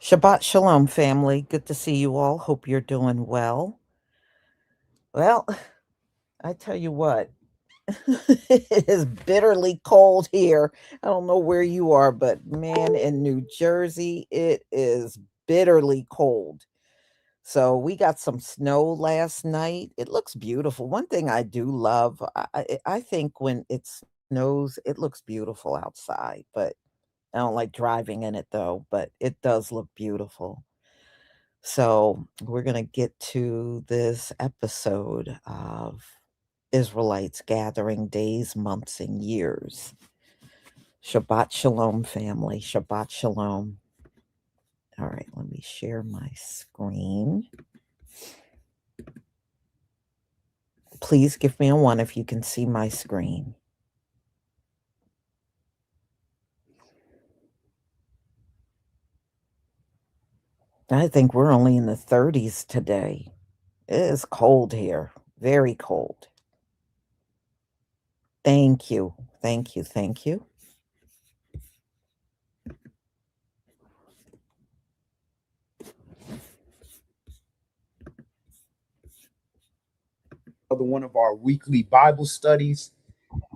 Shabbat Shalom, family. Good to see you all. Hope you're doing well. Well, I tell you what, it is bitterly cold here. I don't know where you are, but man, in New Jersey, it is bitterly cold. So we got some snow last night. It looks beautiful. One thing I do love, I think when it snows, it looks beautiful outside, but I don't like driving in it though, but it does look beautiful. So, we're going to get to this episode of Israelites gathering days, months, and years. Shabbat Shalom, family. Shabbat Shalom. All right, let me share my screen. Please give me a one if you can see my screen. I think we're only in the 30s today. It is cold here, very cold. Thank you. Thank you. Thank you. Another one of our weekly Bible studies.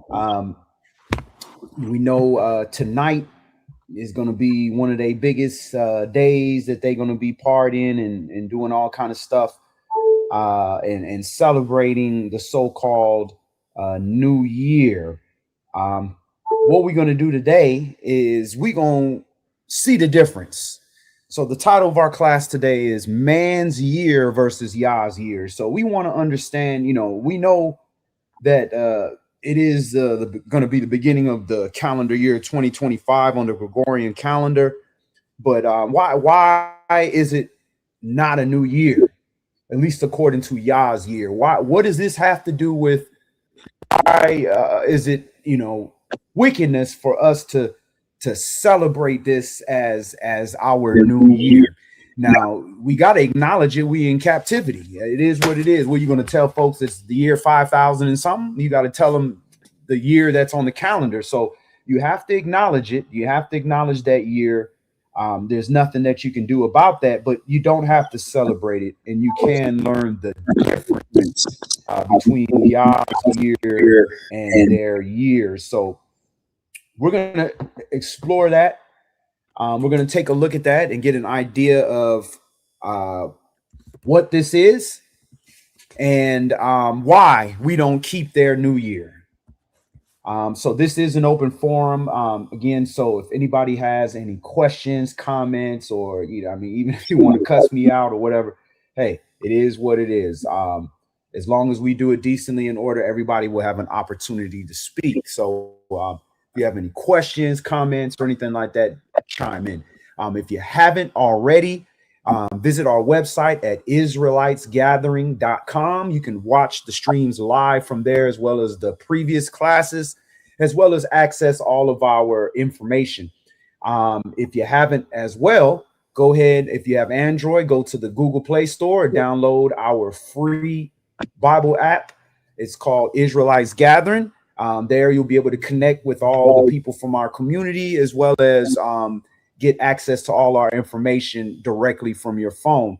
Um, we know tonight is going to be one of their biggest days that they're going to be partying and doing all kind of stuff and celebrating the so-called New Year. What we're going to do today is we're going to see the difference. So the title of our class today is Man's Year versus YAH's Year. So we want to understand, we know that it is going to be the beginning of the calendar year 2025 on the Gregorian calendar. But why is it not a new year, at least according to YAH's year? What does this have to do with? Why is it wickedness for us to celebrate this as our new year? Now we got to acknowledge it. We in captivity. It is what it is. What are you going to tell folks? It's the year 5000 and something. You got to tell them the year that's on the calendar. So you have to acknowledge it. You have to acknowledge that year. There's nothing that you can do about that, but you don't have to celebrate it, and you can learn the difference between Yah's year and their years. So we're going to explore that. We're going to take a look at that and get an idea of what this is and why we don't keep their new year. So this is an open forum. Again, so if anybody has any questions, comments, or even if you want to cuss me out or whatever, hey, it is what it is. As long as we do it decently in order, everybody will have an opportunity to speak. So if you have any questions, comments, or anything like that, chime in. If you haven't already, visit our website at israelitesgathering.com. You can watch the streams live from there, as well as the previous classes, as well as access all of our information. If you haven't as well, go ahead. If you have Android, go to the Google Play Store, download our free Bible app. It's called Israelites Gathering. There you'll be able to connect with all the people from our community, as well as get access to all our information directly from your phone.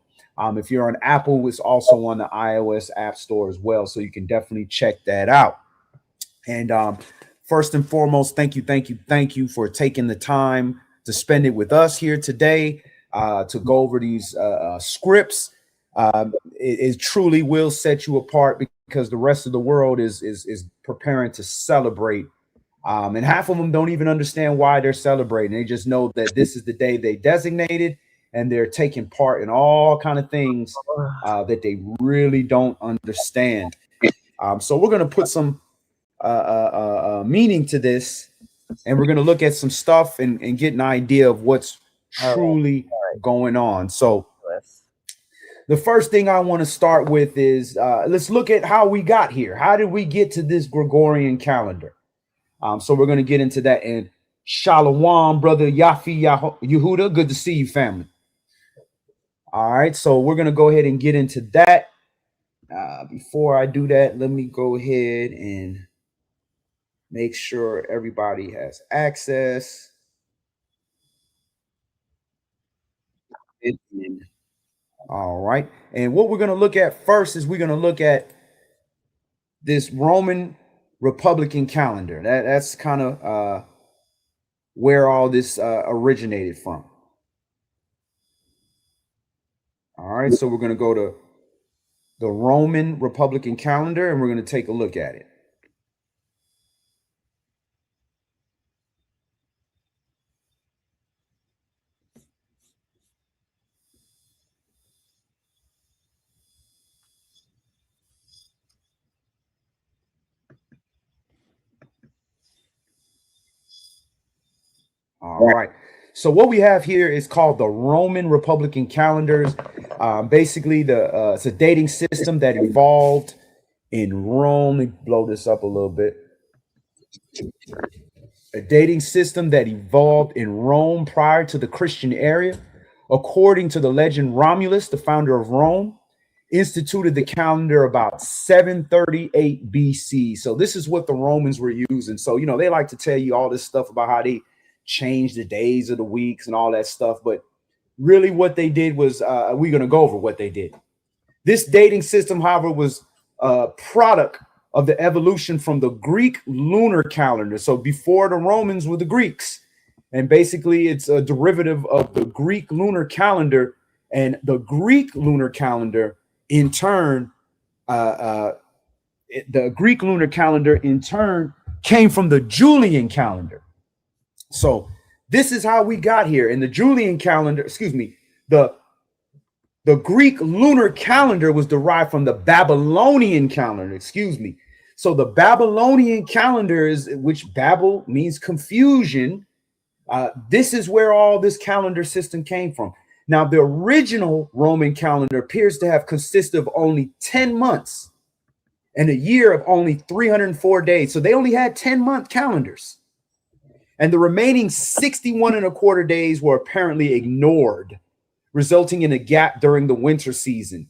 If you're on Apple, it's also on the iOS App Store as well, so you can definitely check that out. And first and foremost, thank you for taking the time to spend it with us here today to go over these scripts. It truly will set you apart, because the rest of the world is preparing to celebrate. And half of them don't even understand why they're celebrating. They just know that this is the day they designated, and they're taking part in all kind of things that they really don't understand. So we're going to put some meaning to this, and we're going to look at some stuff and get an idea of what's truly going on. So the first thing I want to start with is let's look at how we got here. How did we get to this Gregorian calendar? So we're going to get into that. And Shalom, brother Yafi Yehuda. Good to see you, family. All right. So we're going to go ahead and get into that. Before I do that, let me go ahead and make sure everybody has access. All right. And what we're going to look at first is we're going to look at this Roman Republican calendar. That's kind of where all this originated from. All right. So we're going to go to the Roman Republican calendar and we're going to take a look at it. All right. So what we have here is called the Roman Republican calendars. Basically, it's a dating system that evolved in Rome. Let me blow this up a little bit. A dating system that evolved in Rome prior to the Christian era. According to the legend, Romulus, the founder of Rome, instituted the calendar about 738 BC. So this is what the Romans were using. So, they like to tell you all this stuff about how they changed the days of the weeks and all that stuff. But really what they did was, we're going to go over what they did. This dating system, however, was a product of the evolution from the Greek lunar calendar. So before the Romans were the Greeks. And basically it's a derivative of the Greek lunar calendar. And the Greek lunar calendar in turn, the Greek lunar calendar in turn came from the Julian calendar. So this is how we got here. In the Julian calendar, the Greek lunar calendar was derived from the Babylonian calendar, So the Babylonian calendar is, which Babel means confusion. This is where all this calendar system came from. Now, the original Roman calendar appears to have consisted of only 10 months and a year of only 304 days. So they only had 10-month calendars. And the remaining 61 and a quarter days were apparently ignored, resulting in a gap during the winter season.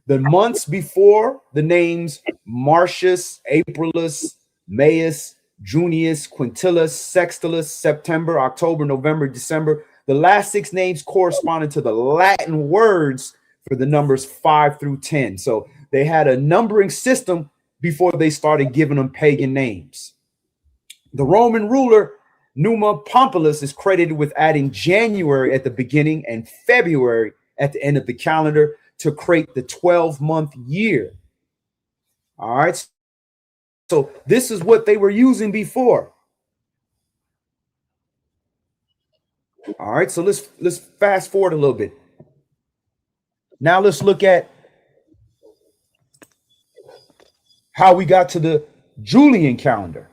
The months before the names Martius, Aprilus, Maius, Junius, Quintilis, Sextilis, September, October, November, December. The last 6 names corresponded to the Latin words for the numbers 5 through 10. So they had a numbering system before they started giving them pagan names. The Roman ruler Numa Pompilus is credited with adding January at the beginning and February at the end of the calendar to create the 12-month year. All right. So this is what they were using before. All right. So let's fast forward a little bit. Now let's look at how we got to the Julian calendar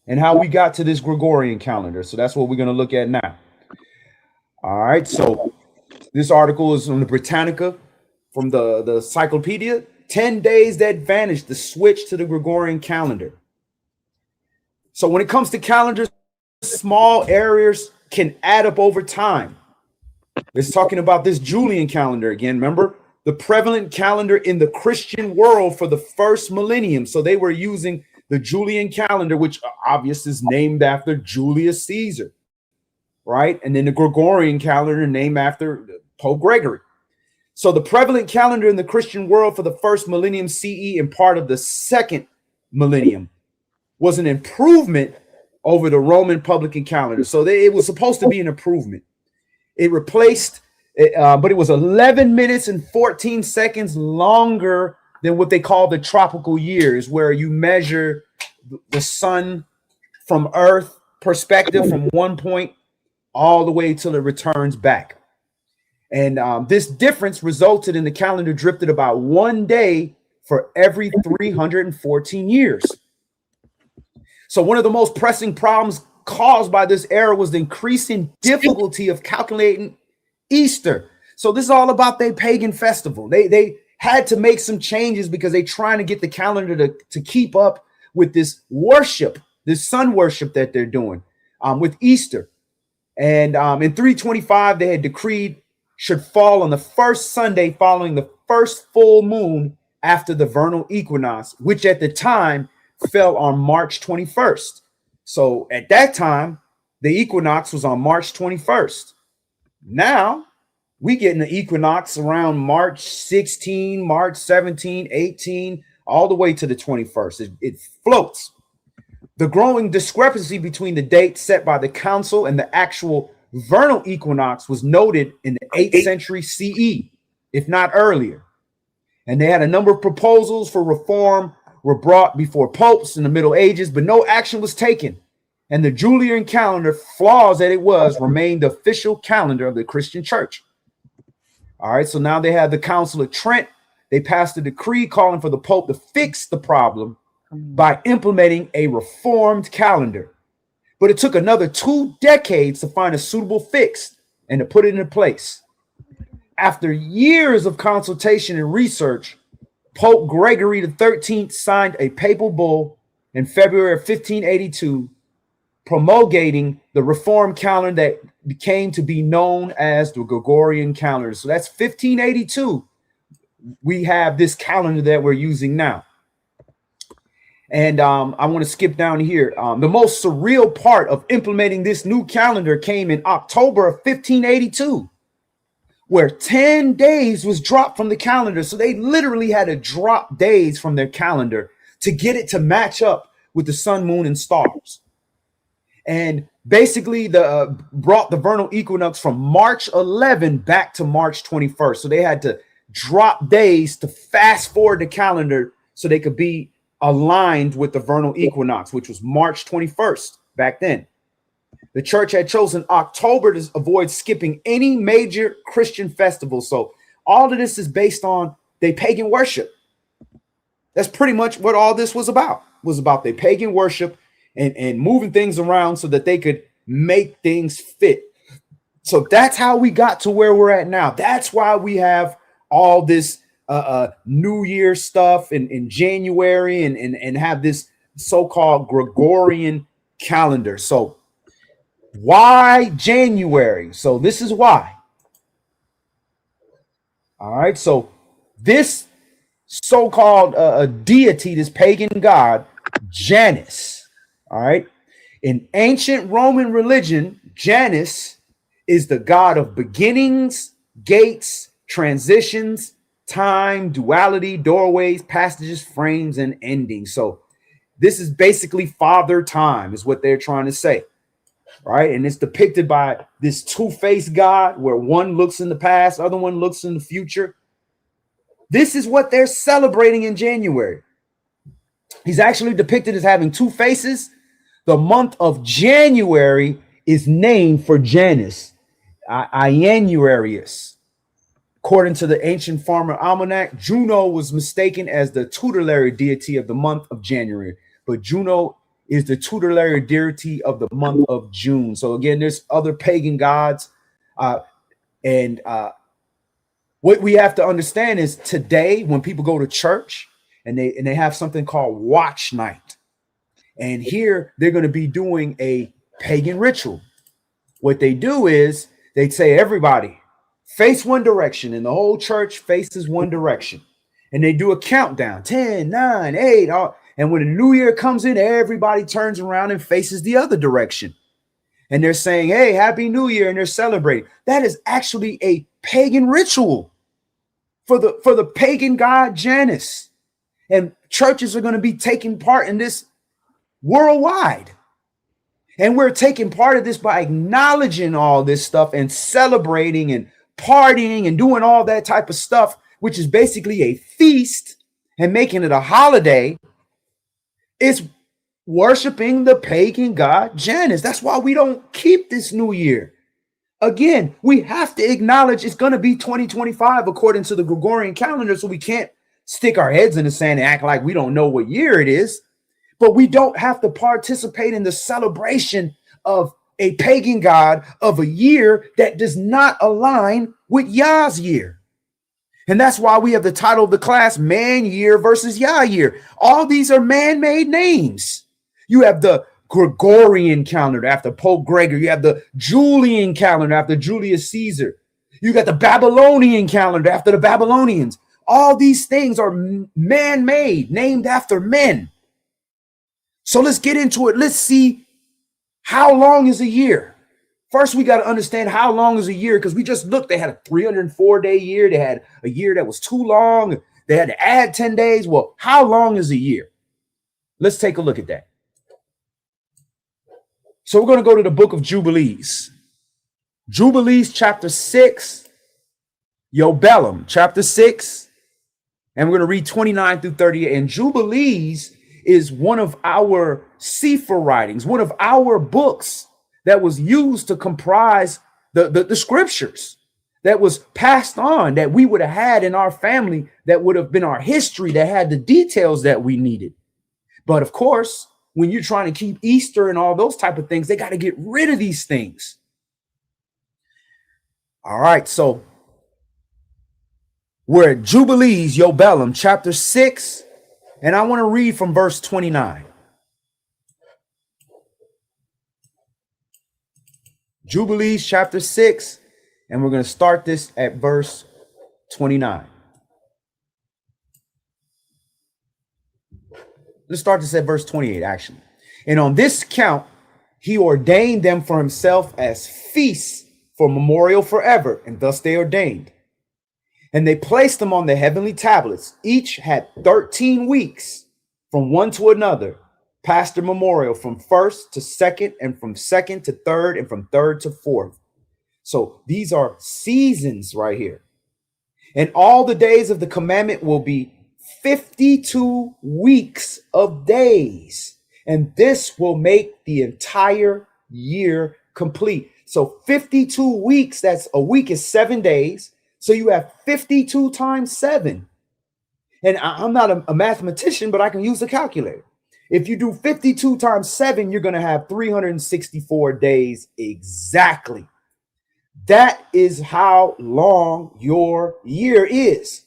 and how we got to this Gregorian calendar. So that's what we're going to look at now. All right. So this article is from the Britannica, from the encyclopedia. 10 days that vanished, the switch to the Gregorian calendar. So when it comes to calendars, small errors can add up over time. It's talking about this Julian calendar again. Remember, the prevalent calendar in the Christian world for the first millennium. So they were using the Julian calendar, which obviously is named after Julius Caesar, right? And then the Gregorian calendar named after Pope Gregory. So the prevalent calendar in the Christian world for the first millennium CE and part of the second millennium was an improvement over the Roman publican calendar. So it was supposed to be an improvement. It replaced, but it was 11 minutes and 14 seconds longer than what they call the tropical years, where you measure the sun from Earth perspective from one point all the way till it returns back. And this difference resulted in the calendar drifted about 1 day for every 314 years. So one of the most pressing problems caused by this error was the increasing difficulty of calculating Easter. So this is all about their pagan festival. They had to make some changes because they're trying to get the calendar to keep up with this worship, this sun worship that they're doing with Easter. And in 325, they had decreed should fall on the first Sunday following the first full moon after the vernal equinox, which at the time fell on March 21st. So at that time, the equinox was on March 21st. Now we getting the equinox around March 16, March 17, 18, all the way to the 21st. It floats. The growing discrepancy between the dates set by the council and the actual vernal equinox was noted in the 8th century CE, if not earlier. And they had a number of proposals for reform were brought before popes in the Middle Ages, but no action was taken. And the Julian calendar, flaws that it was, remained the official calendar of the Christian church. All right, so now they have the Council of Trent. They passed a decree calling for the Pope to fix the problem by implementing a reformed calendar. But it took another 2 decades to find a suitable fix and to put it into place. After years of consultation and research, Pope Gregory XIII signed a papal bull in February of 1582 promulgating the reformed calendar that became to be known as the Gregorian calendar. So that's 1582. We have this calendar that we're using now. And I want to skip down here. The most surreal part of implementing this new calendar came in October of 1582, where 10 days was dropped from the calendar. So they literally had to drop days from their calendar to get it to match up with the sun, moon, and stars. And basically brought the vernal equinox from March 11 back to March 21st. So they had to drop days to fast forward the calendar so they could be aligned with the vernal equinox, which was March 21st back then. The church had chosen October to avoid skipping any major Christian festival. So all of this is based on their pagan worship. That's pretty much what all this was about their pagan worship and moving things around so that they could make things fit. So that's how we got to where we're at now. That's why we have all this New Year stuff in January and have this so-called Gregorian calendar. So why January? So this is why. All right. So this so-called deity, this pagan god, Janus. All right. In ancient Roman religion, Janus is the god of beginnings, gates, transitions, time, duality, doorways, passages, frames, and endings. So this is basically Father Time is what they're trying to say. Right. And it's depicted by this two-faced God where one looks in the past, other one looks in the future. This is what they're celebrating in January. He's actually depicted as having two faces. The month of January is named for Janus, Ianuarius. According to the ancient farmer almanac, Juno was mistaken as the tutelary deity of the month of January, but Juno is the tutelary deity of the month of June. So again, there's other pagan gods. And what we have to understand is today, when people go to church and they have something called watch night, and here they're going to be doing a pagan ritual. What they do is they say, everybody face one direction, and the whole church faces one direction. And they do a countdown, 10, 9, 8. And when the new year comes in, everybody turns around and faces the other direction. And they're saying, hey, happy new year. And they're celebrating. That is actually a pagan ritual for the pagan god Janus. And churches are going to be taking part in this worldwide. And we're taking part of this by acknowledging all this stuff and celebrating and partying and doing all that type of stuff, which is basically a feast and making it a holiday. It's worshiping the pagan god Janus. That's why we don't keep this new year. Again, we have to acknowledge it's going to be 2025 according to the Gregorian calendar, so we can't stick our heads in the sand and act like we don't know what year it is. But we don't have to participate in the celebration of a pagan god of a year that does not align with YAH's year. And that's why we have the title of the class, Man Year versus YAH Year. All these are man-made names. You have the Gregorian calendar after Pope Gregory. You have the Julian calendar after Julius Caesar. You got the Babylonian calendar after the Babylonians. All these things are man-made, named after men. So let's get into it. Let's see How long is a year? First, we got to understand how long is a year, because we just looked. They had a 304-day year. They had a year that was too long. They had to add 10 days. Well, how long is a year? Let's take a look at that. So we're going to go to the book of Jubilees. Jubilees chapter 6, Yobelum chapter 6, and we're going to read 29 through 38. And Jubilees is one of our Sefer writings, one of our books that was used to comprise the scriptures, that was passed on, that we would have had in our family, that would have been our history, that had the details that we needed. But of course, when you're trying to keep Easter and all those type of things, they got to get rid of these things. All right, so we're at Jubilees, Yobelum, chapter 6, and I want to read from verse 29. Jubilees, chapter 6, and we're going to start this at verse 29. Let's start this at verse 28, actually. And on this count, he ordained them for himself as feasts for memorial forever, and thus they ordained. And they placed them on the heavenly tablets. Each had 13 weeks from one to another, past their memorial, from first to second, and from second to third, and from third to fourth. So these are seasons right here. And all the days of the commandment will be 52 weeks of days. And this will make the entire year complete. So 52 weeks, that's a week is 7 days. So you have 52 times 7. And I'm not a mathematician, but I can use a calculator. If you do 52 times 7, you're going to have 364 days exactly. That is how long your year is.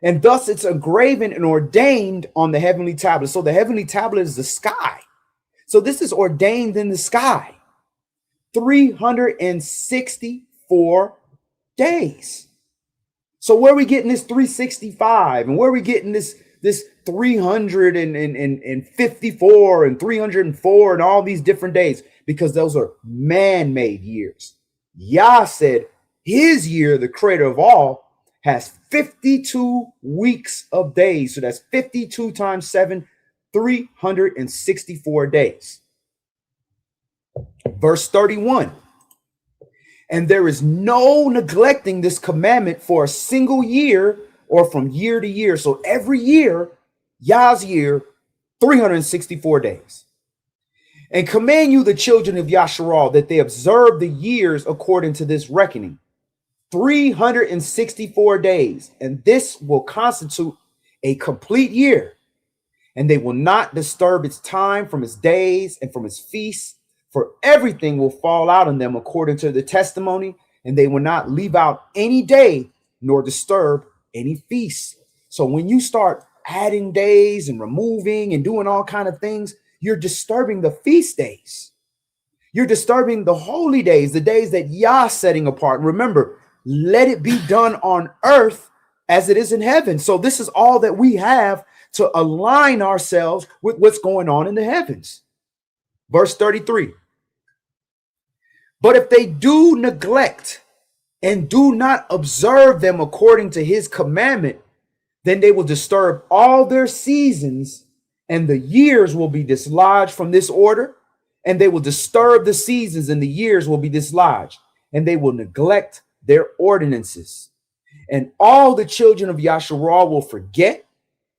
And thus it's engraven and ordained on the heavenly tablet. So the heavenly tablet is the sky. So this is ordained in the sky. 364 days. So where are we getting this 365? And where are we getting this 354 and 304 and all these different days? Because those are man-made years. Yah said his year, the creator of all, has 52 weeks of days. So that's 52 times 7, 364 days. Verse 31. And there is no neglecting this commandment for a single year or from year to year. So every year, Yah's year, 364 days. And command you, the children of Yasharal, that they observe the years according to this reckoning. 364 days, and this will constitute a complete year, and they will not disturb its time from its days and from its feasts, for everything will fall out on them according to the testimony, and they will not leave out any day nor disturb any feast. So when you start adding days and removing and doing all kind of things, you're disturbing the feast days. You're disturbing the holy days, the days that Yah's setting apart. Remember, let it be done on earth as it is in heaven. So this is all that we have to align ourselves with what's going on in the heavens. Verse 33. But if they do neglect and do not observe them according to his commandment, then they will disturb all their seasons, and the years will be dislodged from this order, and they will disturb the seasons, and the years will be dislodged, and they will neglect their ordinances. And all the children of Yasharal will forget.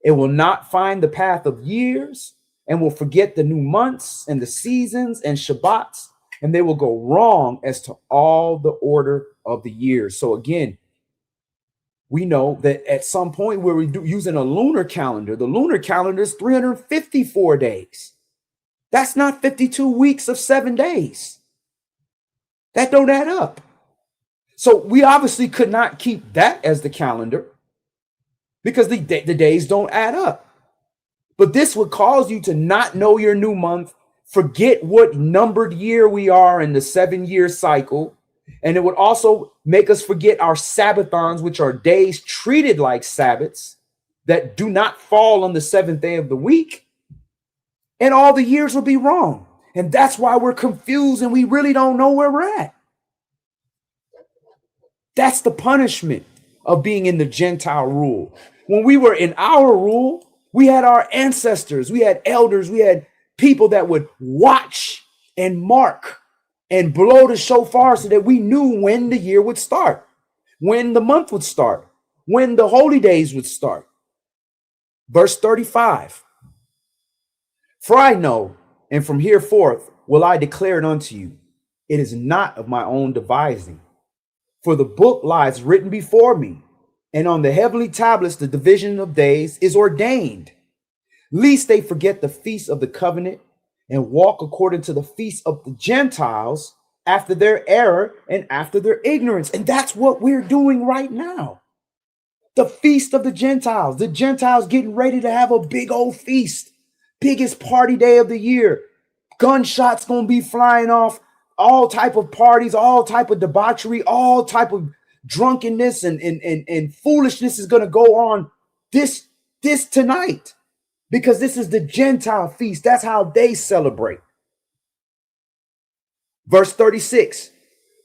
It will not find the path of years, and will forget the new months and the seasons and Shabbats, and they will go wrong as to all the order of the years. So again, we know that at some point where we're using a lunar calendar, the lunar calendar is 354 days. That's not 52 weeks of 7 days. That don't add up. So we obviously could not keep that as the calendar because the days don't add up. But this would cause you to not know your new month, forget what numbered year we are in the 7-year cycle. And it would also make us forget our Sabbathons, which are days treated like Sabbaths that do not fall on the 7th day of the week. And all the years will be wrong. And that's why we're confused and we really don't know where we're at. That's the punishment of being in the Gentile rule. When we were in our rule, we had our ancestors, we had elders, we had people that would watch and mark and blow the shofar so that we knew when the year would start, when the month would start, when the holy days would start. Verse 35. For I know, and from hereforth will I declare it unto you, it is not of my own devising. For the book lies written before me, and on the heavenly tablets the division of days is ordained, lest they forget the feast of the covenant and walk according to the feast of the Gentiles after their error and after their ignorance. And that's what we're doing right now. The feast of the Gentiles getting ready to have a big old feast, biggest party day of the year. Gunshots gonna be flying off, all type of parties, all type of debauchery, all type of drunkenness and foolishness is gonna go on this tonight, because this is the Gentile feast. That's how they celebrate. Verse 36,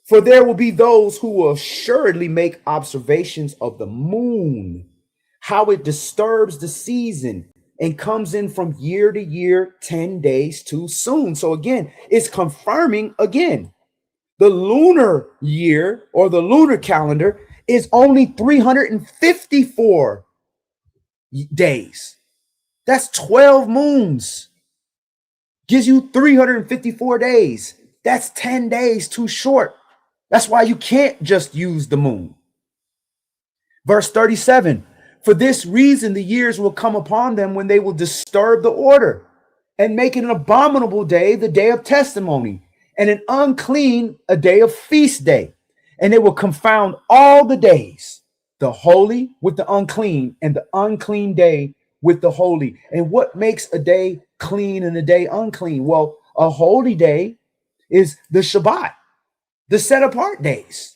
for there will be those who will assuredly make observations of the moon, how it disturbs the season and comes in from year to year 10 days too soon. So again, it's confirming again, the lunar year or the lunar calendar is only 354 days. That's 12 moons. Gives you 354 days. That's 10 days too short. That's why you can't just use the moon. Verse 37, for this reason the years will come upon them when they will disturb the order and make it an abominable day, the day of testimony, and an unclean, a day of feast day. And they will confound all the days, the holy with the unclean, and the unclean day with the holy. And what makes a day clean and a day unclean? Well, a holy day is the Shabbat, the set apart days.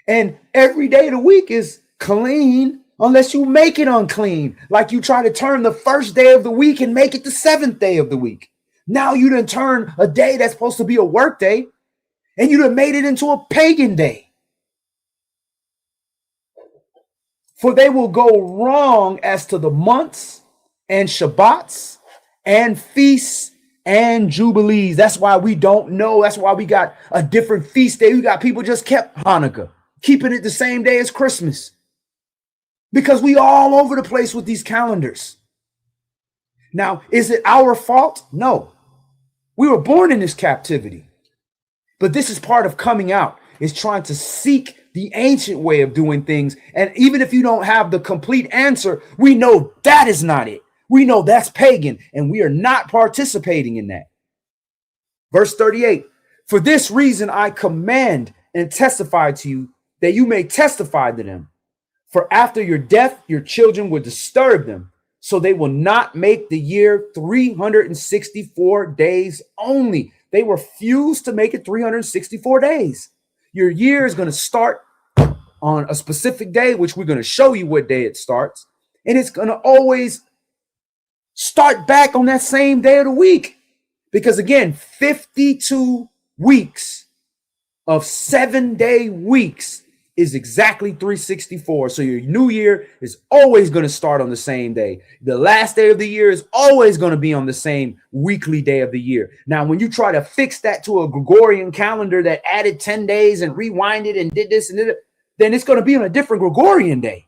And every day of the week is clean unless you make it unclean. Like you try to turn the first day of the week and make it the seventh day of the week. Now you done turn a day that's supposed to be a work day and you done made it into a pagan day. For they will go wrong as to the months and Shabbats and feasts and jubilees. That's why we don't know. That's why we got a different feast day. We got people just kept Hanukkah, keeping it the same day as Christmas, because we all over the place with these calendars. Now, is it our fault? No. We were born in this captivity. But this is part of coming out, is trying to seek the ancient way of doing things. And even if you don't have the complete answer, we know that is not it. We know that's pagan, and we are not participating in that. Verse 38, for this reason I command and testify to you, that you may testify to them. For after your death, your children will disturb them, so they will not make the year 364 days only. They refuse to make it 364 days. Your year is going to start on a specific day, which we're going to show you what day it starts. And it's going to always start back on that same day of the week. Because again, 52 weeks of 7-day weeks is exactly 364. So your new year is always going to start on the same day. The last day of the year is always going to be on the same weekly day of the year. Now, when you try to fix that to a Gregorian calendar that added 10 days and rewinded and did this and did it, then it's going to be on a different Gregorian day,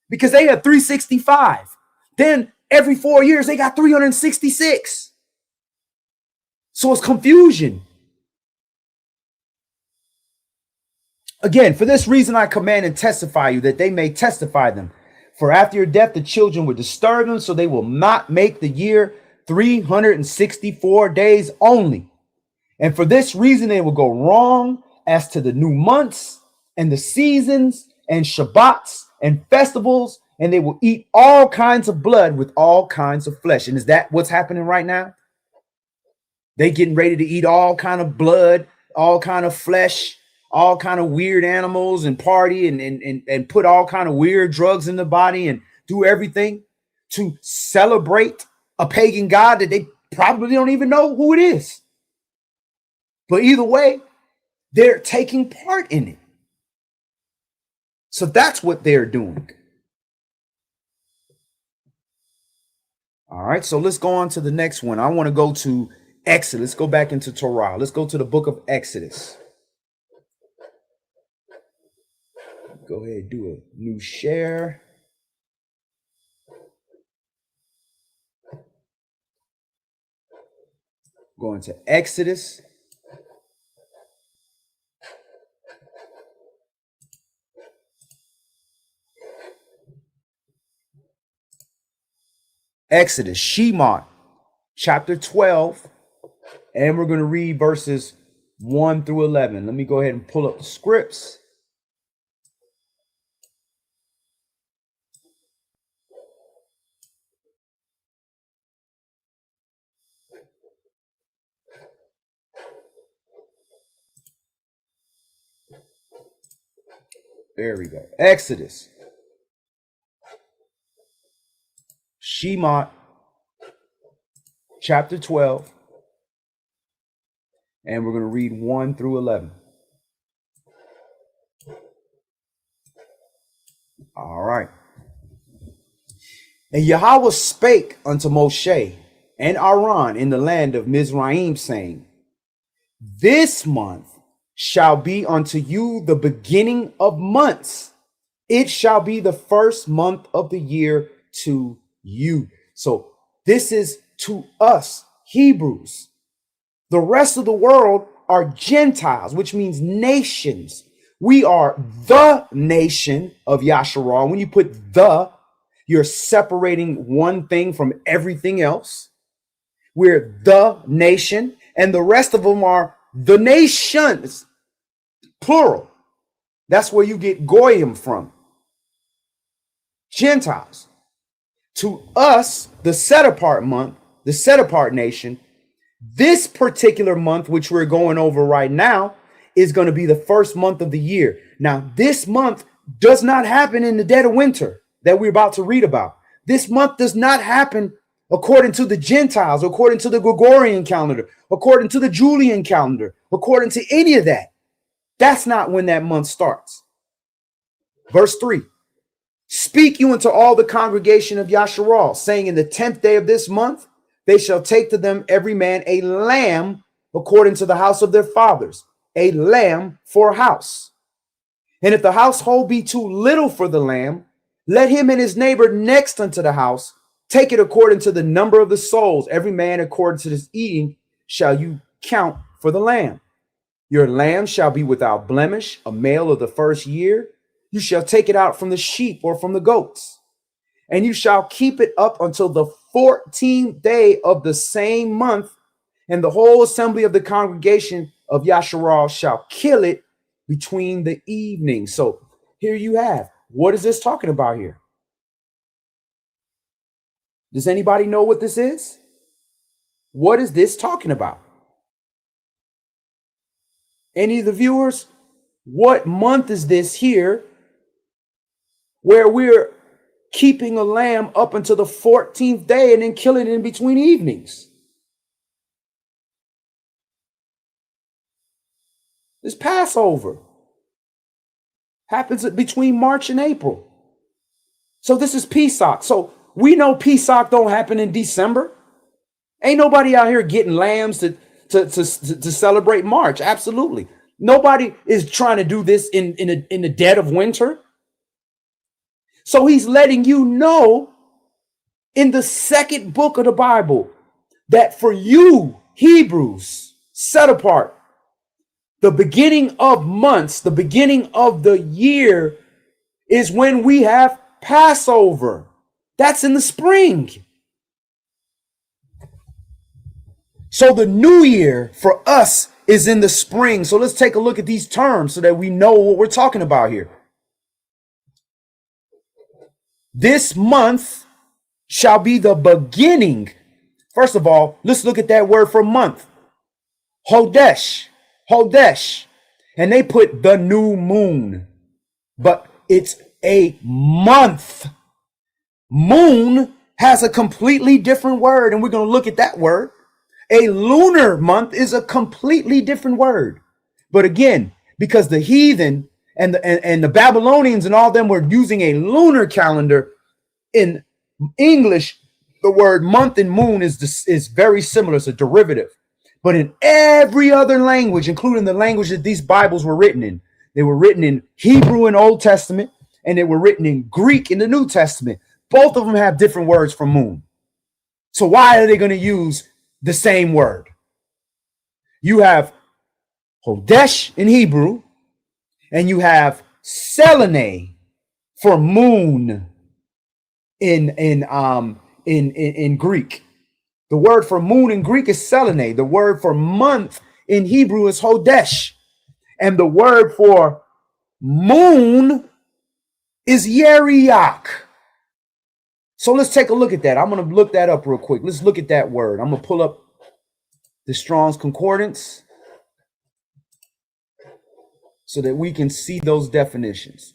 because they have 365. Then every 4 years, they got 366. So it's confusion. Again, for this reason, I command and testify you, that they may testify them. For after your death, the children will disturb them, so they will not make the year 364 days only. And for this reason, they will go wrong as to the new months and the seasons and Shabbats and festivals, and they will eat all kinds of blood with all kinds of flesh. And is that what's happening right now? They getting ready to eat all kind of blood, all kind of flesh, all kind of weird animals, and party and put all kind of weird drugs in the body and do everything to celebrate a pagan god that they probably don't even know who it is. But either way, they're taking part in it. So that's what they're doing. All right, so let's go on to the next one. I want to go to Exodus. Let's go back into Torah. Let's go to the book of Exodus. Go ahead and do a new share. Going to Exodus. Exodus, Shemot, chapter 12, and we're going to read verses 1 through 11. Let me go ahead and pull up the scripts. There we go. Exodus, Shemot, chapter 12, and we're going to read 1 through 11. All right. And Yahweh spake unto Moshe and Aaron in the land of Mizraim, saying, This month shall be unto you the beginning of months. It shall be the first month of the year to you. So this is to us, Hebrews. The rest of the world are Gentiles, which means nations. We are the nation of Yasharal. When you put the, you're separating one thing from everything else. We're the nation, and the rest of them are the nations, plural. That's where you get Goyim from. Gentiles. To us, the set apart month, the set apart nation, this particular month, which we're going over right now, is going to be the first month of the year. Now, this month does not happen in the dead of winter that we're about to read about. This month does not happen according to the Gentiles, according to the Gregorian calendar, according to the Julian calendar, according to any of that. That's not when that month starts. Verse 3. Speak you unto all the congregation of Yasharal, saying, in the 10th day of this month, they shall take to them every man a lamb according to the house of their fathers, a lamb for a house. And if the household be too little for the lamb, let him and his neighbor next unto the house take it according to the number of the souls. Every man according to his eating shall you count for the lamb. Your lamb shall be without blemish, a male of the first year. You shall take it out from the sheep or from the goats, and you shall keep it up until the 14th day of the same month, and the whole assembly of the congregation of Yasharal shall kill it between the evenings. So here you have, what is this talking about here? Does anybody know what this is? What is this talking about? Any of the viewers? What month is this here where we're keeping a lamb up until the 14th day and then killing it in between evenings? This Passover happens between March and April. So this is Pesach. So we know Pesach don't happen in December. Ain't nobody out here getting lambs to celebrate March. Absolutely. Nobody is trying to do this in the dead of winter. So he's letting you know in the second book of the Bible that for you, Hebrews, set apart, the beginning of months, the beginning of the year is when we have Passover. That's in the spring. So the new year for us is in the spring. So let's take a look at these terms so that we know what we're talking about here. This month shall be the beginning. First of all, let's look at that word for month. Hodesh. Hodesh. And they put the new moon. But it's a month. Moon has a completely different word, and we're going to look at that word. A lunar month is a completely different word. But again, because the heathen and the Babylonians and all them were using a lunar calendar, in English, the word month and moon is very similar. It's a derivative. But in every other language, including the language that these Bibles were written in, they were written in Hebrew in Old Testament, and they were written in Greek in the New Testament. Both of them have different words for moon. So why are they going to use the same word? You have Hodesh in Hebrew, and you have Selene for moon in Greek. The word for moon in Greek is Selene. The word for month in Hebrew is Hodesh. And the word for moon is Yeriach. So let's take a look at that. I'm going to look that up real quick. Let's look at that word. I'm going to pull up the Strong's Concordance so that we can see those definitions.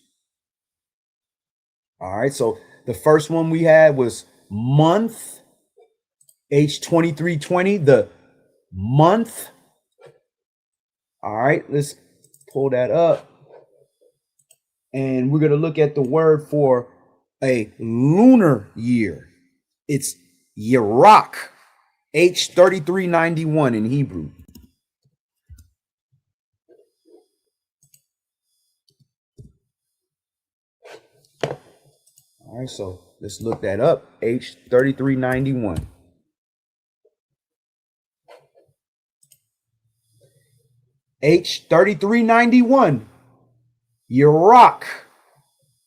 All right, so the first one we had was month, H2320, the month. All right, let's pull that up. And we're going to look at the word for a lunar year. It's Yerach, H3391 in Hebrew. All right, so let's look that up, H3391. H3391, Yerach,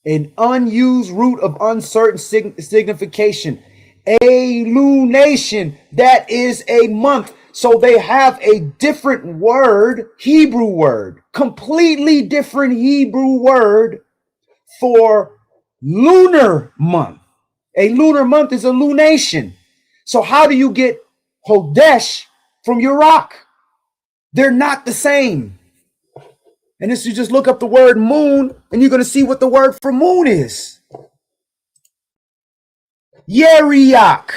an unused root of uncertain signification, a lunation, that is a month. So they have a different word, Hebrew word, completely different Hebrew word for lunar month. A lunar month is a lunation. So how do you get Hodesh from Yerach? They're not the same. And this, you just look up the word moon and you're going to see what the word for moon is. Yeriach,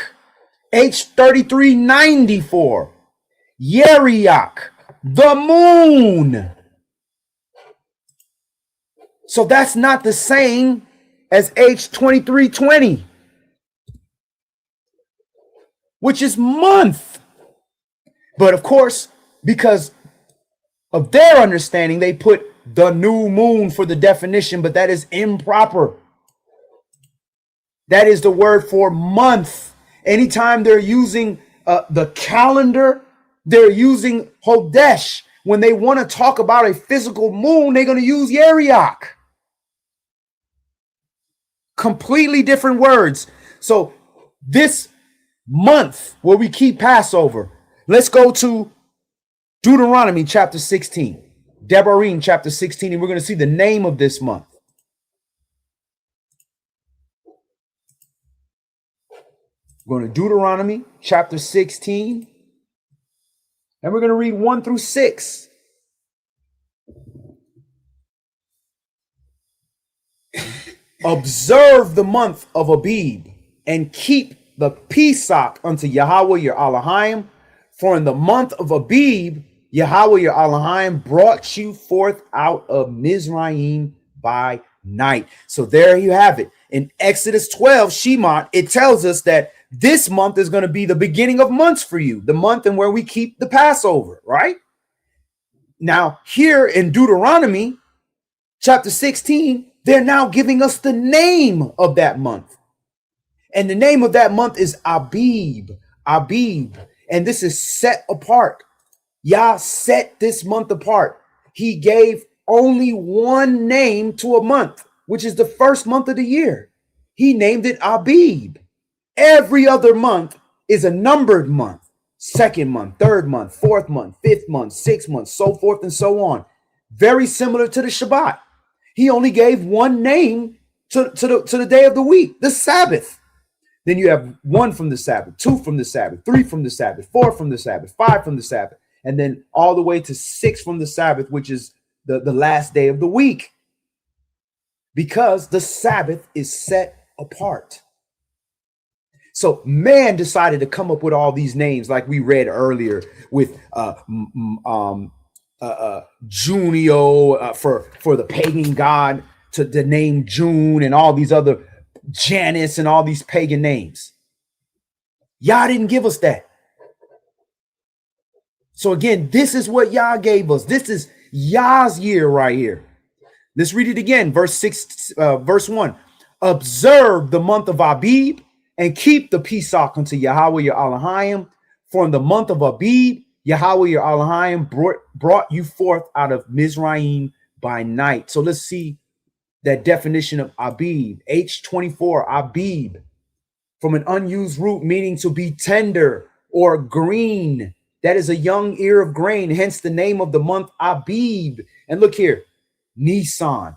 H3394. Yeriach, the moon. So that's not the same as H2320, which is month. But of course, because of their understanding, they put the new moon for the definition, but that is improper. That is the word for month. Anytime they're using the calendar, they're using Hodesh. When they want to talk about a physical moon, they're going to use Yeriach. Completely different words. So this month where we keep Passover, let's go to Deuteronomy chapter 16, Devarim chapter 16, and we're going to see the name of this month. We're going to Deuteronomy chapter 16, and we're going to read 1 through 6. Observe the month of Abib and keep the Pesach unto Yahweh your Elohim, for in the month of Abib, Yahweh your Elohim brought you forth out of Mizraim by night. So there you have it. In Exodus 12, Shemot, it tells us that this month is going to be the beginning of months for you, the month in where we keep the Passover, right? Now, here in Deuteronomy chapter 16, they're now giving us the name of that month. And the name of that month is Abib. Abib. And this is set apart. Yah set this month apart. He gave only one name to a month, which is the first month of the year. He named it Abib. Every other month is a numbered month. Second month, third month, fourth month, fifth month, sixth month, so forth and so on. Very similar to the Shabbat. He only gave one name to the day of the week, the Sabbath. Then you have 1 from the Sabbath, 2 from the Sabbath, 3 from the Sabbath, 4 from the Sabbath, 5 from the Sabbath, and then all the way to 6 from the Sabbath, which is the last day of the week. Because the Sabbath is set apart. So man decided to come up with all these names, like we read earlier, with Junio for the pagan god, to the name June, and all these other Janus and all these pagan names. Yah didn't give us that. So again, this is what Yah gave us. This is Yah's year right here. Let's read it again. Verse 1. Observe the month of Abib and keep the Pesach unto Yahweh your Elohim. For in the month of Abib, Yahweh your Elohim brought you forth out of Mizraim by night. So let's see that definition of Abib. H24, Abib, from an unused root meaning to be tender or green. That is a young ear of grain, hence the name of the month Abib. And look here, Nisan.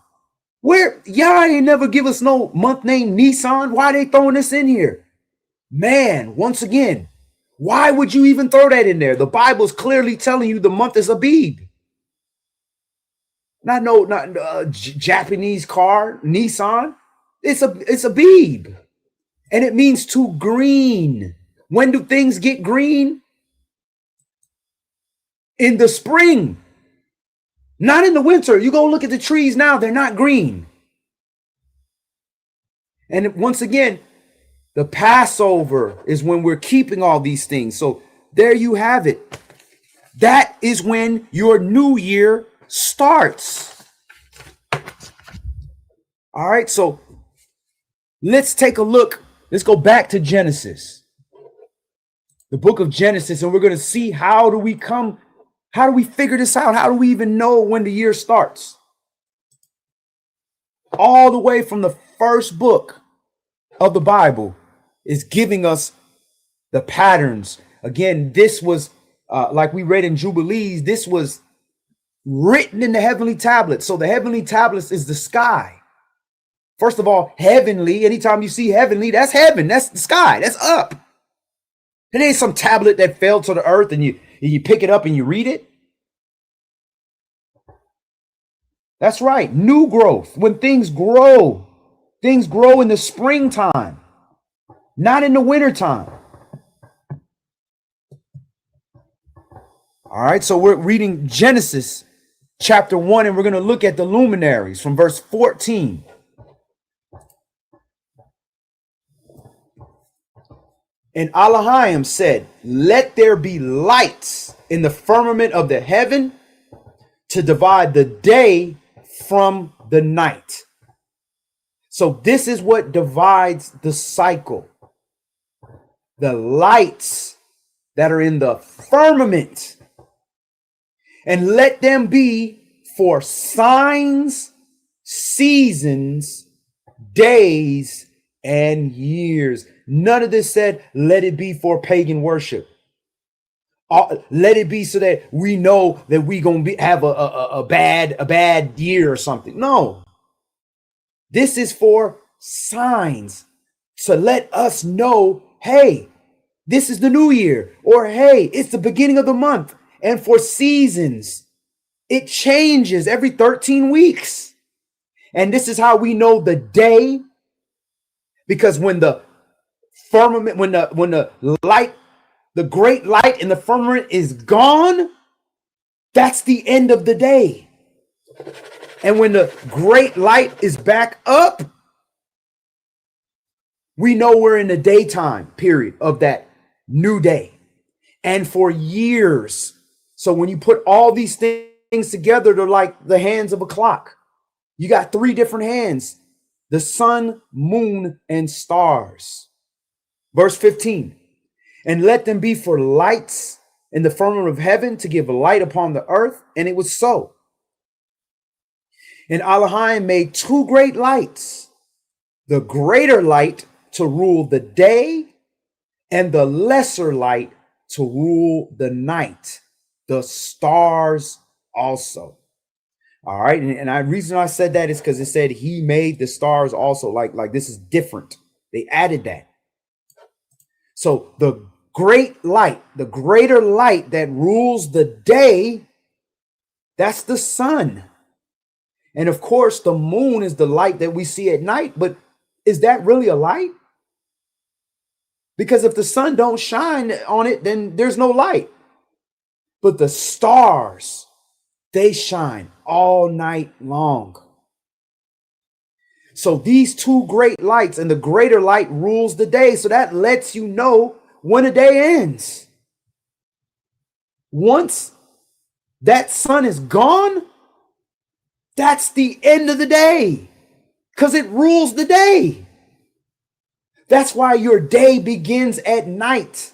Where Yah ain't never give us no month named Nisan. Why are they throwing this in here? Man, once again, why would you even throw that in there? The Bible's clearly telling you the month is Abib. Not Japanese car, Nissan. It's Abib. And it means to green. When do things get green? In the spring. Not in the winter. You go look at the trees now, they're not green. And once again, the Passover is when we're keeping all these things. So there you have it. That is when your new year starts. All right, so let's take a look. Let's go back to Genesis, the book of Genesis, and we're going to see how do we figure this out? How do we even know when the year starts? All the way from the first book of the Bible is giving us the patterns. Again, this was like we read in Jubilees, this was written in the heavenly tablets. So the heavenly tablets is the sky. First of all, heavenly, anytime you see heavenly, that's heaven, that's the sky, that's up. It ain't some tablet that fell to the earth and you pick it up and you read it. That's right, new growth. When things grow in the springtime, not in the wintertime. All right, so we're reading Genesis chapter 1, and we're going to look at the luminaries from verse 14. And Elohim said, let there be lights in the firmament of the heaven to divide the day from the night. So this is what divides the cycle. The lights that are in the firmament. And let them be for signs, seasons, days, and years. None of this said, let it be for pagan worship. Let it be so that we know that we gonna have a bad year or something. No, this is for signs to let us know, hey, this is the new year, or hey, it's the beginning of the month. And for seasons, it changes every 13 weeks. And this is how we know the day, because when the firmament, when the light, the great light in the firmament is gone, that's the end of the day. And when the great light is back up, we know we're in the daytime period of that new day. And for years, so when you put all these things together, they're like the hands of a clock. You got 3 different hands: the sun, moon, and stars. Verse 15, and let them be for lights in the firmament of heaven to give light upon the earth. And it was so. And Elohim made 2 great lights, the greater light to rule the day, and the lesser light to rule the night, the stars also. All right. And the reason I said that is because it said he made the stars also. Like this is different. They added that. So the great light, the greater light that rules the day, that's the sun. And of course, the moon is the light that we see at night. But is that really a light? Because if the sun don't shine on it, then there's no light. But the stars, they shine all night long. So these two great lights, and the greater light rules the day. So that lets you know when a day ends. Once that sun is gone, that's the end of the day, because it rules the day. That's why your day begins at night.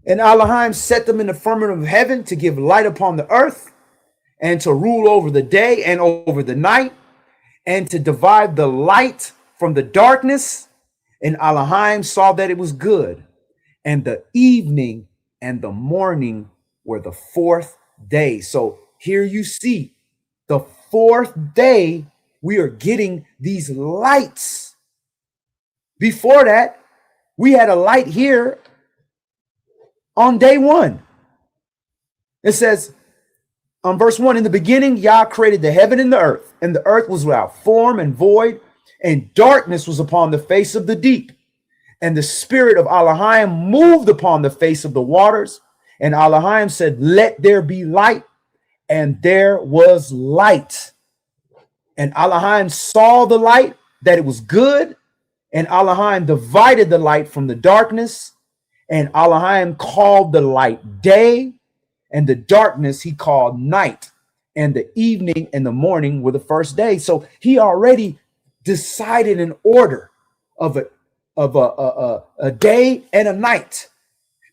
And Elohim set them in the firmament of heaven to give light upon the earth, and to rule over the day and over the night, and to divide the light from the darkness. And Elohim saw that it was good. And the evening and the morning were the fourth day. So here you see the fourth day, we are getting these lights. Before that, we had a light here on day one. It says on verse 1, in the beginning, Yah created the heaven and the earth was without form and void, and darkness was upon the face of the deep. And the spirit of Elohim moved upon the face of the waters. And Elohim said, let there be light. And there was light. And Elohim saw the light, that it was good. And Elohim divided the light from the darkness. And Elohim called the light day, and the darkness he called night. And the evening and the morning were the first day. So he already decided an order of a day and a night.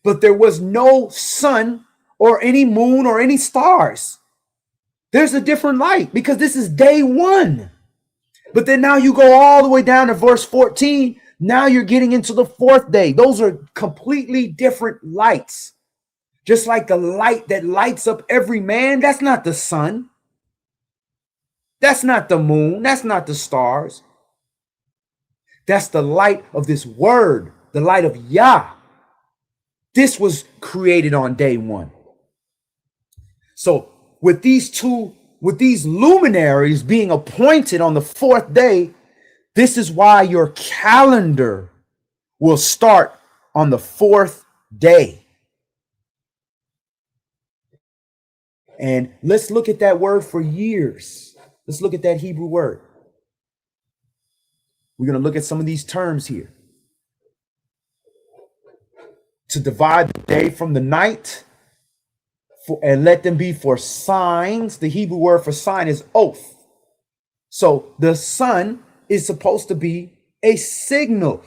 But there was no sun or any moon or any stars. There's a different light because this is day one. But then now you go all the way down to verse 14. Now you're getting into the fourth day. Those are completely different lights. Just like the light that lights up every man, that's not the sun. That's not the moon. That's not the stars. That's the light of this word, the light of Yah. This was created on day one. So with these luminaries being appointed on the fourth day, this is why your calendar will start on the fourth day. And let's look at that word for years. Let's look at that Hebrew word. We're going to look at some of these terms here. To divide the day from the night, and let them be for signs. The Hebrew word for sign is oath. So the sun is supposed to be a signal,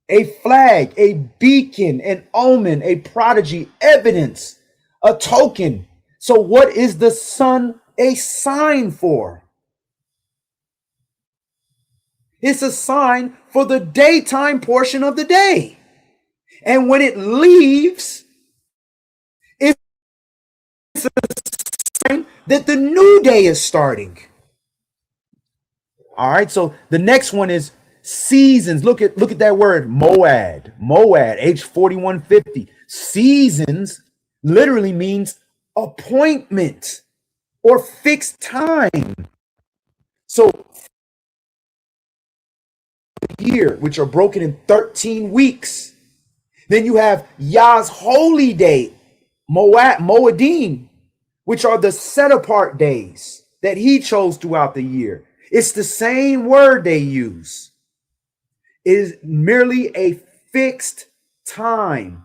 a flag, a beacon, an omen, a prodigy, evidence, a token. So what is the sun a sign for? It's a sign for the daytime portion of the day. And when it leaves, it's a sign that the new day is starting. All right, so the next one is seasons. Look at that word, moad, H4150. Seasons literally means appointment or fixed time. So year, which are broken in 13 weeks. Then you have Yah's holy day, Moedim, which are the set apart days that he chose throughout the year. It's the same word they use. It is merely a fixed time.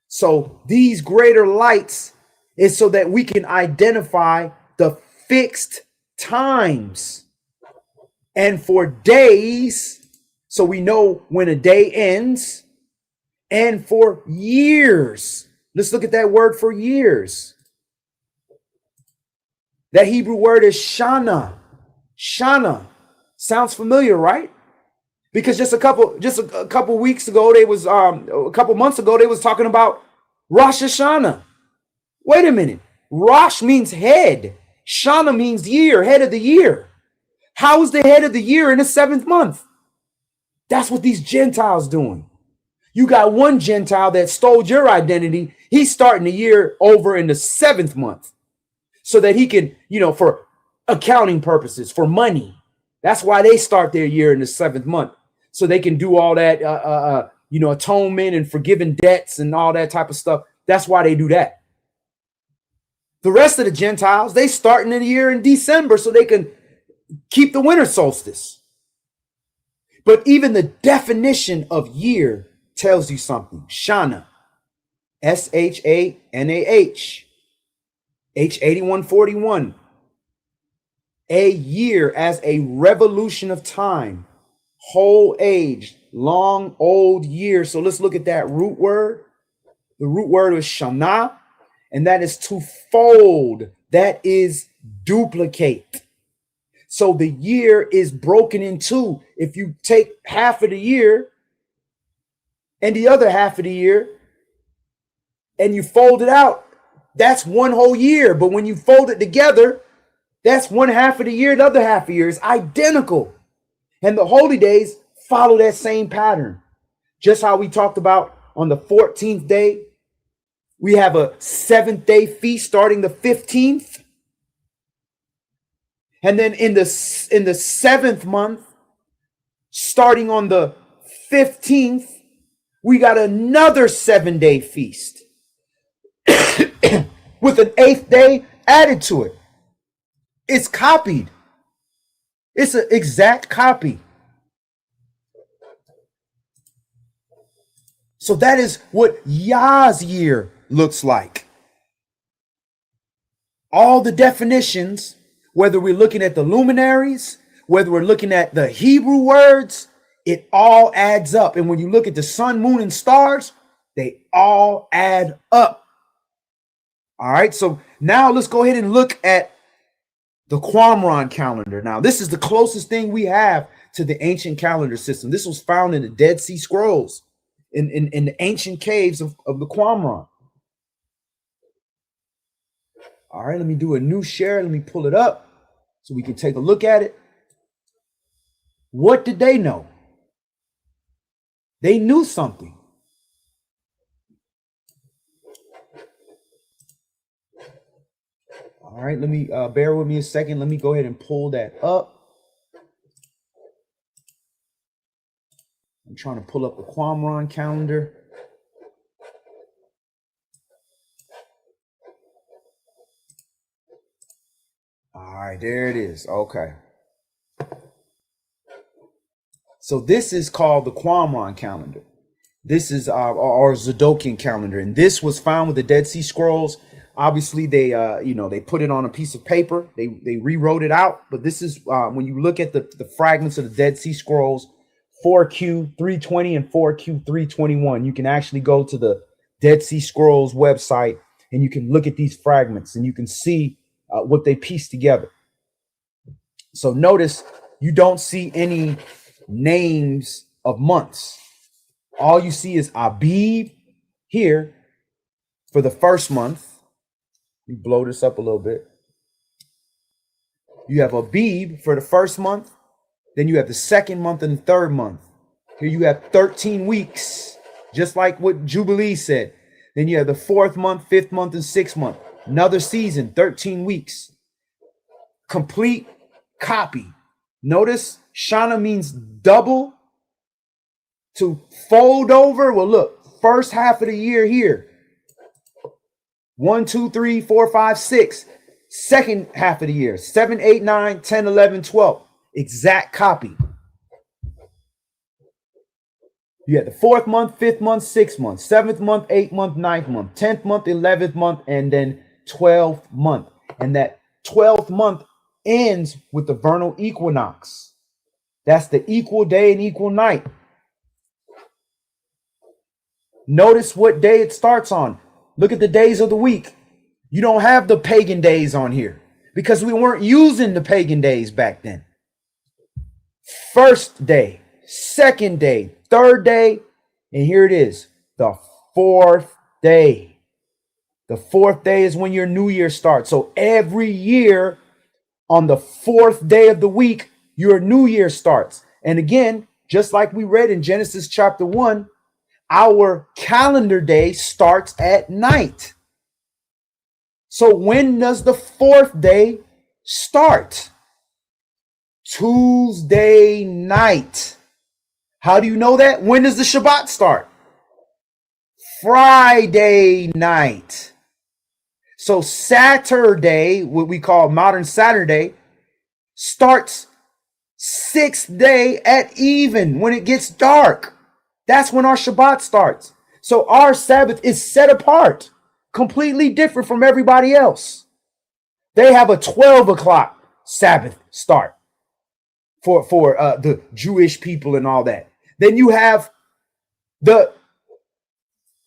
So these greater lights is so that we can identify the fixed times. And for days, so we know when a day ends. And for years, let's look at that word for years. That Hebrew word is shana. Shana sounds familiar, right? Because just a couple weeks ago, a couple months ago, they was talking about Rosh Hashanah. Wait a minute. Rosh means head. Shana means year, head of the year. How is the head of the year in the 7th month? That's what these Gentiles doing. You got one Gentile that stole your identity. He's starting the year over in the 7th month so that he can, for accounting purposes, for money. That's why they start their year in the 7th month, so they can do all that, atonement and forgiving debts and all that type of stuff. That's why they do that. The rest of the Gentiles, they start in the year in December so they can keep the winter solstice. But even the definition of year tells you something. Shana, Shanah, H8141. A year as a revolution of time, whole age, long, old year. So let's look at that root word. The root word is shana, and that is to fold. That is duplicate. So the year is broken in two. If you take half of the year and the other half of the year and you fold it out, that's one whole year. But when you fold it together, that's one half of the year, the other half of the year is identical. And the holy days follow that same pattern. Just how we talked about on the 14th day, we have a 7th-day feast starting the 15th. And then in the 7th month, starting on the 15th, we got another 7-day feast with an 8th day added to it. It's copied. It's an exact copy. So that is what YAH's year looks like. All the definitions, whether we're looking at the luminaries, whether we're looking at the Hebrew words, it all adds up. And when you look at the sun, moon, and stars, they all add up. All right, so now let's go ahead and look at the Qumran calendar. Now, this is the closest thing we have to the ancient calendar system. This was found in the Dead Sea Scrolls, in the ancient caves of the Qumran. All right, let me do a new share. Let me pull it up so we can take a look at it. What did they know? They knew something. All right, let me bear with me a second. Let me go ahead and pull that up. I'm trying to pull up the Qumran calendar. All right, there it is. Okay. So this is called the Qumran calendar. This is our Zadokian calendar, and this was found with the Dead Sea Scrolls. Obviously, they put it on a piece of paper. They rewrote it out, but this is when you look at the fragments of the Dead Sea Scrolls, 4Q 320 and 4Q 321. You can actually go to the Dead Sea Scrolls website and you can look at these fragments and you can see what they pieced together. So notice you don't see any names of months. All you see is Abib here for the first month. You blow this up a little bit. You have Abib for the first month. Then you have the second month and the third month. Here you have 13 weeks, just like what Jubilee said. Then you have the 4th month, 5th month, and 6th month. Another season, 13 weeks. Complete copy. Notice Shana means double, to fold over. Well, look, first half of the year here. 1, 2, 3, 4, 5, 6. Second half of the year. 7, 8, 9, 10, 11, 12. Exact copy. You have the 4th month, 5th month, 6th month, 7th month, 8th month, 9th month, 10th month, 11th month, and then 12th month. And that 12th month ends with the vernal equinox. That's the equal day and equal night. Notice what day it starts on. Look at the days of the week. You don't have the pagan days on here because we weren't using the pagan days back then. First day, second day, third day, and here it is, the 4th day. The 4th day is when your new year starts. So every year on the 4th day of the week, your new year starts. And again, just like we read in Genesis chapter 1, our calendar day starts at night. So when does the 4th day start? Tuesday night. How do you know that? When does the Shabbat start? Friday night. So Saturday, what we call modern Saturday, starts 6th day at even when it gets dark. That's when our Shabbat starts. So our Sabbath is set apart, completely different from everybody else. They have a 12 o'clock Sabbath start for the Jewish people and all that. Then you have the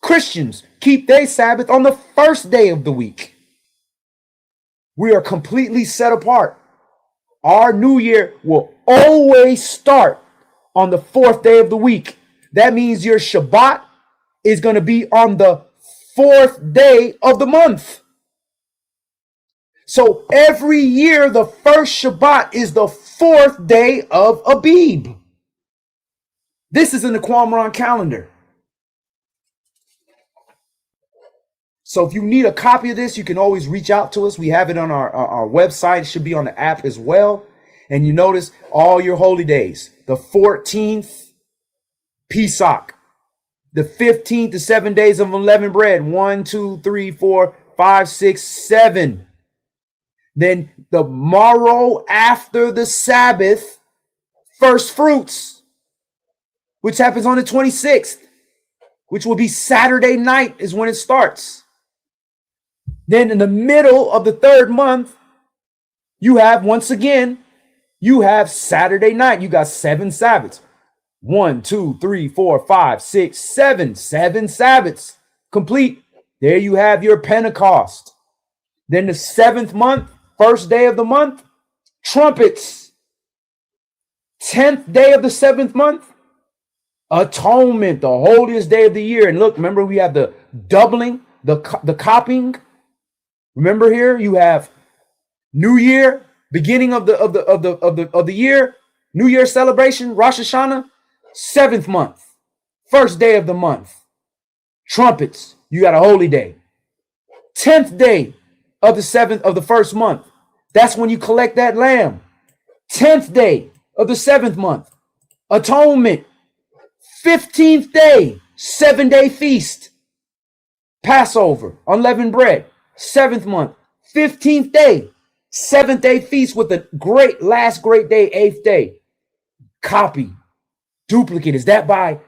Christians keep their Sabbath on the first day of the week. We are completely set apart. Our new year will always start on the 4th day of the week. That means your Shabbat is going to be on the 4th day of the month. So every year, the first Shabbat is the 4th day of Abib. This is in the Qumran calendar. So if you need a copy of this, you can always reach out to us. We have it on our website. It should be on the app as well. And you notice all your holy days. The 14th, Pesach. The 15th, the 7 days of unleavened bread. 1, 2, 3, 4, 5, 6, 7. Then the morrow after the Sabbath, first fruits, which happens on the 26th, which will be Saturday night is when it starts. Then in the middle of the 3rd month, you have, once again, you have Saturday night. You got 7 Sabbaths. 1, 2, 3, 4, 5, 6, 7. 7 Sabbaths complete. There you have your Pentecost. Then the 7th month, first day of the month, trumpets. 10th day of the 7th month, atonement, the holiest day of the year. And look, remember we have the doubling, the copying. Remember here you have New Year, beginning of the year, New Year celebration, Rosh Hashanah, 7th month, first day of the month. Trumpets, you got a holy day. 10th day of the 7th of the 1st month. That's when you collect that lamb. 10th day of the 7th month. Atonement. 15th day, 7-day feast. Passover, unleavened bread. 7th month, 15th day, 7th day feast with the last great day, 8th day. Copy, duplicate. Is that by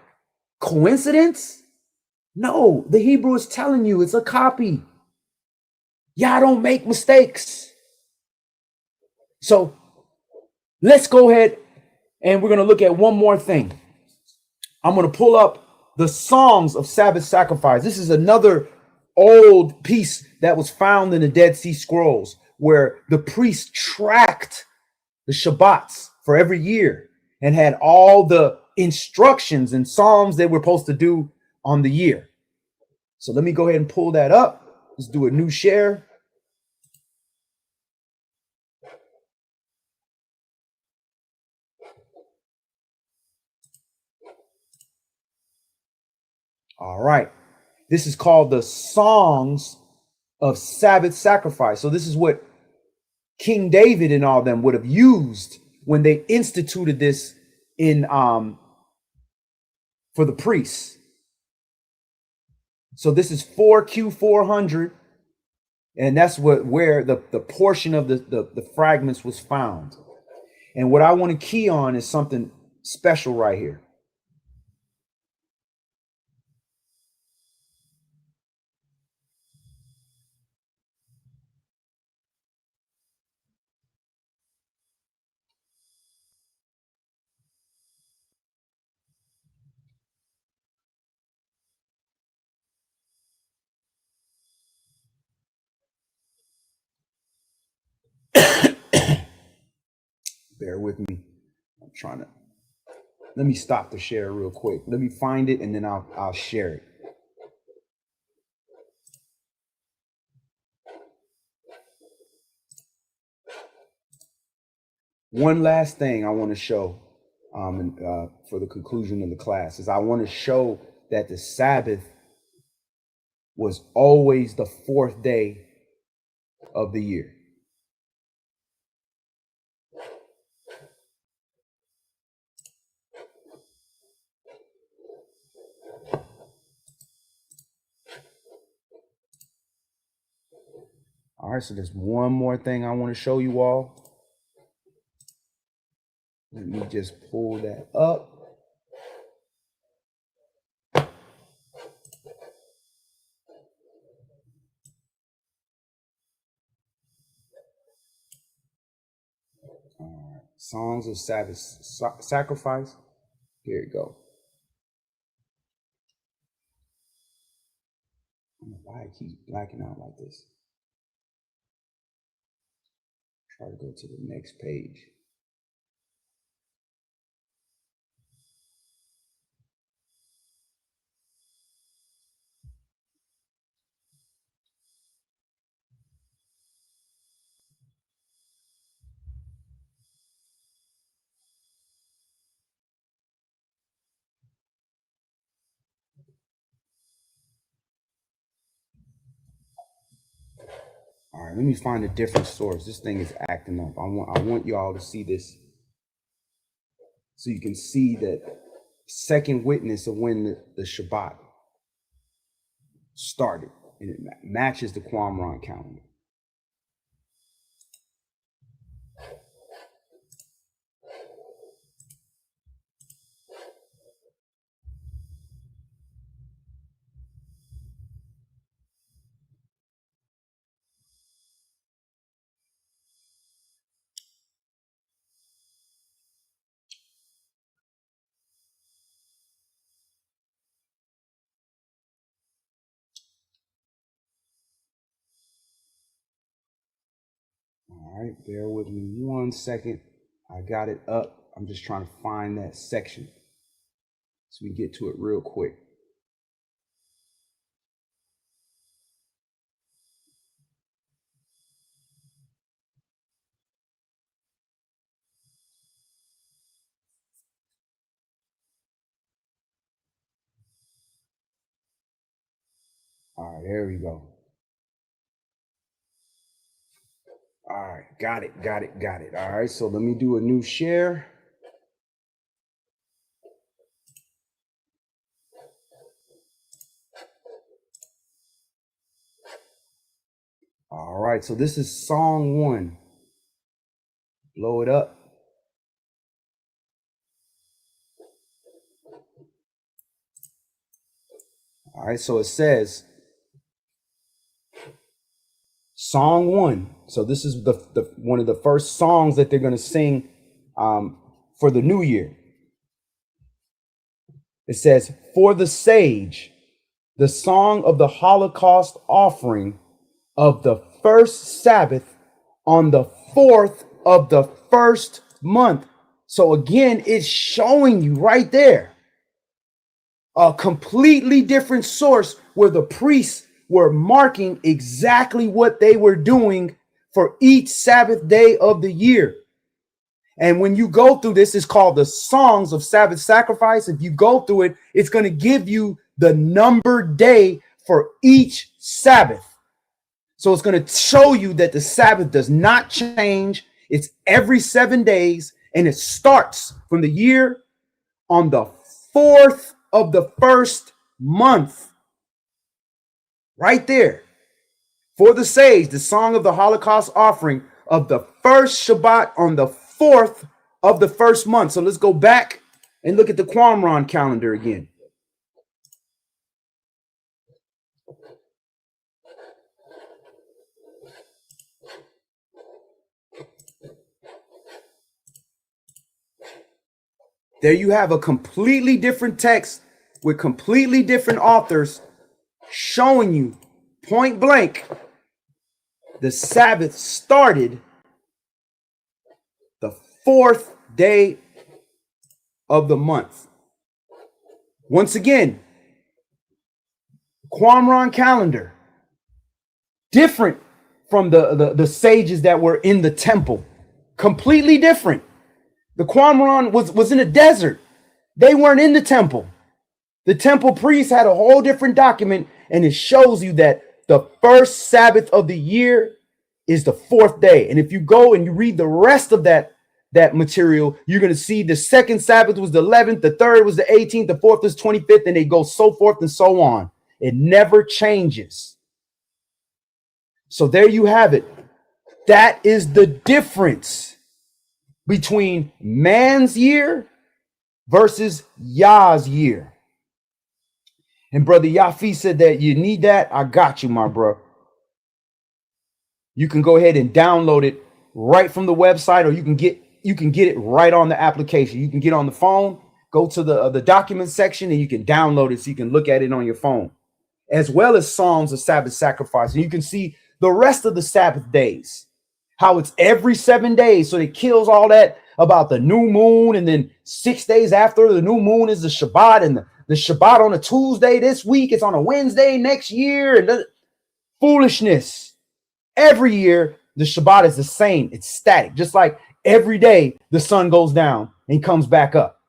coincidence? No, the Hebrew is telling you it's a copy. Y'all don't make mistakes. So let's go ahead and we're going to look at one more thing. I'm going to pull up the songs of Sabbath sacrifice. This is another old piece that was found in the Dead Sea Scrolls where the priests tracked the Shabbats for every year and had all the instructions and psalms they were supposed to do on the year. So let me go ahead and pull that up. Let's do a new share. All right. This is called the Songs of Sabbath Sacrifice. So this is what King David and all them would have used when they instituted this in for the priests. So this is 4Q400, and that's where the portion of the fragments was found. And what I want to key on is something special right here. Bear with me. I'm trying to. Let me stop the share real quick. Let me find it and then I'll share it. One last thing I want to show for the conclusion of the class is I want to show that the Sabbath was always the 4th day of the year. All right, so there's one more thing I want to show you all. Let me just pull that up. All right. Songs of Sabbath sacrifice. Here you go. I don't know why it keeps blacking out like this. Try to go to the next page. All right, let me find a different source. This thing is acting up. I want y'all to see this so you can see that second witness of when the Shabbat started, and it matches the Qumran calendar. All right, bear with me 1 second. I got it up. I'm just trying to find that section so we get to it real quick. All right, there we go. All right, got it. All right, so let me do a new share. All right, so this is song 1. Blow it up. All right, so it says song 1. So this is the one of the first songs that they're going to sing for the new year. It says, "For the sage, the song of the Holocaust offering of the first Sabbath on the 4th of the first month." So again, it's showing you right there a completely different source where the priests were marking exactly what they were doing for each Sabbath day of the year. And when you go through this, it's called the Songs of Sabbath Sacrifice. If you go through it, it's going to give you the numbered day for each Sabbath. So it's going to show you that the Sabbath does not change. It's every 7 days, and it starts from the year on the 4th of the first month. Right there. For the sage, the song of the Holocaust offering of the first Shabbat on the 4th of the first month. So let's go back and look at the Qumran calendar again. There you have a completely different text with completely different authors showing you point blank the Sabbath started the 4th day of the month. Once again, Qumran calendar, different from the sages that were in the temple. Completely different. The Qumran was in a desert. They weren't in the temple. The temple priests had a whole different document, and it shows you that the first Sabbath of the year is the 4th day. And if you go and you read the rest of that material, you're going to see the second Sabbath was the 11th, the third was the 18th, the 4th was 25th, and they go so forth and so on. It never changes. So there you have it. That is the difference between man's year versus Yah's year. And brother Yafi said that you need that. I got you, my bro. You can go ahead and download it right from the website, or you can get it right on the application. You can get on the phone, go to the document section, and you can download it so you can look at it on your phone, as well as Psalms of Sabbath Sacrifice. And you can see the rest of the Sabbath days, how it's every 7 days. So it kills all that about the new moon, and then 6 days after the new moon is the Shabbat, and the Shabbat on a Tuesday this week, it's on a Wednesday next year, and foolishness. Every year, the Shabbat is the same. It's static, just like every day the sun goes down and comes back up.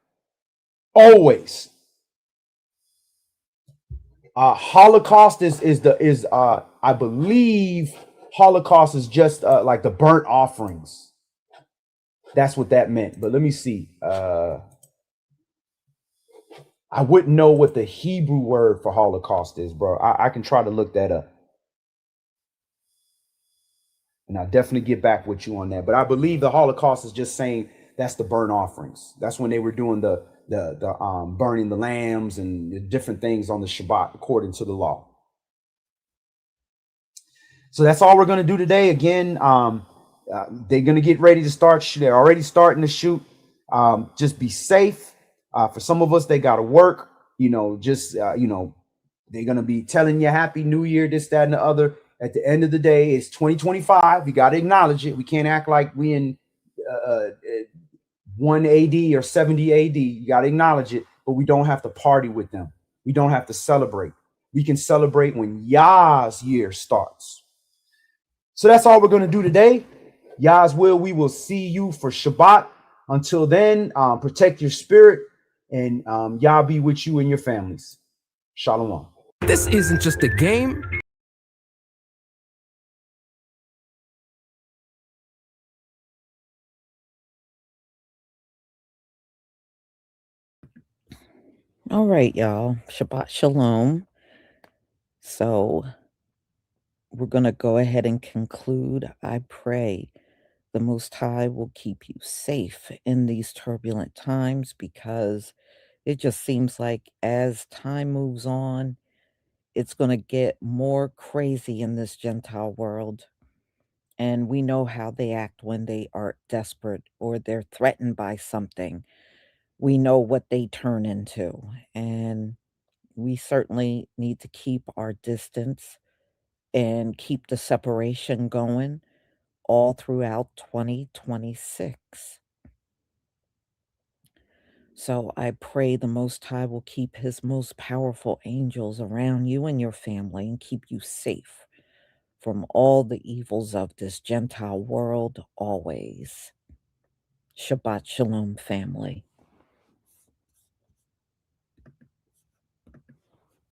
Always. Holocaust is I believe Holocaust is just like the burnt offerings. That's what that meant. But let me see. I wouldn't know what the Hebrew word for Holocaust is, bro. I can try to look that up. And I'll definitely get back with you on that. But I believe the Holocaust is just saying that's the burnt offerings. That's when they were doing the burning the lambs and the different things on the Shabbat according to the law. So that's all we're going to do today. Again, they're going to get ready to start. They're already starting to shoot. Just be safe. For some of us, they got to work. They're going to be telling you Happy New Year, this, that, and the other. At the end of the day, it's 2025. You got to acknowledge it. We can't act like we in 1 AD or 70 AD. You got to acknowledge it, but we don't have to party with them. We don't have to celebrate. We can celebrate when Yah's year starts. So that's all we're going to do today. Yah's will, we will see you for Shabbat. Until then, protect your spirit, and Yah be with you and your families. Shalom. This isn't just a game. All right, y'all. Shabbat Shalom. So we're going to go ahead and conclude. I pray the Most High will keep you safe in these turbulent times, because it just seems like as time moves on, it's going to get more crazy in this Gentile world. And we know how they act when they are desperate or they're threatened by something. We know what they turn into. And we certainly need to keep our distance and keep the separation going all throughout 2026. So I pray the Most High will keep his most powerful angels around you and your family and keep you safe from all the evils of this Gentile world always. Shabbat Shalom, family.